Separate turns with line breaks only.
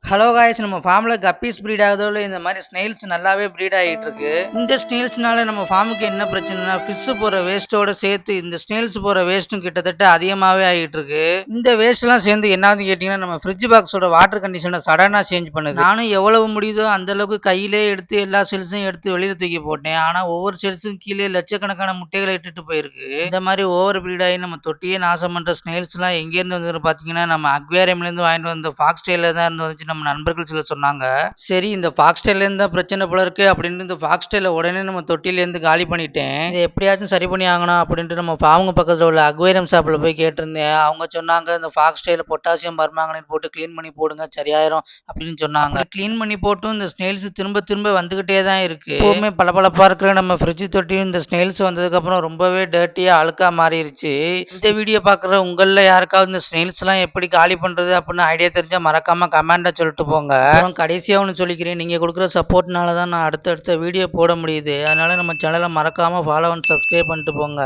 Hello guys, நம்ம ஃபார்ம்ல guppies breed ஆகுதோ இல்லை, இந்த மாதிரி ஸ்னெயில்ஸ் நல்லாவே ப்ரீட் ஆகிட்டு இருக்கு. இந்த ஸ்னெயில்ஸ்னால நம்ம ஃபார்முக்கு என்ன பிரச்சனைனா, ஃபிஷ் போகிற வேஸ்ட்டோட சேர்த்து இந்த ஸ்னெயில்ஸ் போகிற வேஸ்ட்டும் கிட்டத்தட்ட அதிகமாகவே ஆகிட்டு இருக்கு. இந்த வேஸ்ட்லாம் சேர்ந்து என்னன்னு கேட்டிங்கன்னா, நம்ம ஃப்ரிட்ஜ் பாக்ஸோட வாட்டர் கண்டிஷனை சடனாக சேஞ்ச் பண்ணுது. நானும் எவ்வளவு முடியுதோ அந்த அளவுக்கு கையிலே எடுத்து எல்லா செல்ஸையும் எடுத்து வெளியில் தூக்கி போட்டேன். ஆனால் ஒவ்வொரு செல்ஸும் கீழே லட்சக்கணக்கான முட்டைகளை இட்டுட்டு போயிருக்கு. இந்த மாதிரி ஓவர் ப்ரீட் ஆகி நம்ம தொட்டியே நாசம் பண்ணுற ஸ்னெயில்ஸ்லாம் எங்கேருந்து வந்து பார்த்தீங்கன்னா, நம்ம அக்வேரியம்லேருந்து வாங்கிட்டு வந்த ஃபாக்ஸ் டெயிலில் தான் இருந்து வந்துச்சு. நம்ம நண்பர்கள் சிலர் சொன்னாங்க. சரி, இந்த ஃபாக்ஸ் டெயிலேருந்து தான் பிரச்சனை போல இருக்கு அப்படின்னு இந்த ஃபாக்ஸ் டெயிலை உடனே நம்ம தொட்டிலேருந்து காலி பண்ணிட்டேன். இதை எப்படியாச்சும் சரி பண்ணி ஆகணும் அப்படின்ட்டு நம்ம பாவங்க பக்கத்தில் உள்ள அக்வேரியம் ஷாப்பில் போய் கேட்டிருந்தேன். அவங்க சொன்னாங்க, இந்த ஃபாக்ஸ் டெயில பொட்டாசியம் பர்மாங்கனேட் போட்டு க்ளீன் பண்ணி போடுங்க, சரியாயிரும் அப்படின்னு சொன்னாங்க. க்ளீன் பண்ணி போட்டும் இந்த ஸ்னெயில்ஸ் திரும்ப திரும்ப வந்துகிட்டே தான் இருக்கு. எப்பவுமே பளபளப்பா இருக்கிற நம்ம ஃப்ரிட்ஜ் தொட்டியும் இந்த ஸ்னெயில்ஸ் வந்ததுக்கப்புறம் ரொம்பவே டர்ட்டியா அழுக்கா மாறிடுச்சு. இந்த வீடியோ பார்க்குற உங்களில் யாருக்காவது இந்த ஸ்னெயில்ஸ்லாம் எப்படி காலி பண்ணுறது அப்படின்னு ஐடியா தெரிஞ்சால் மறக்காம கமெண்ட்டை சொல்லிட்டு போங்க. அப்புறம் கடைசியாக ஒன்று சொல்லிக்கிறேன், நீங்கள் கொடுக்குற சப்போர்ட்னால தான் நான் அடுத்தடுத்த வீடியோ போட முடியுது. அதனால நம்ம சேனலை மறக்காமல் ஃபாலோ அண்ட் சப்ஸ்கிரைப் பண்ணிட்டு போங்க.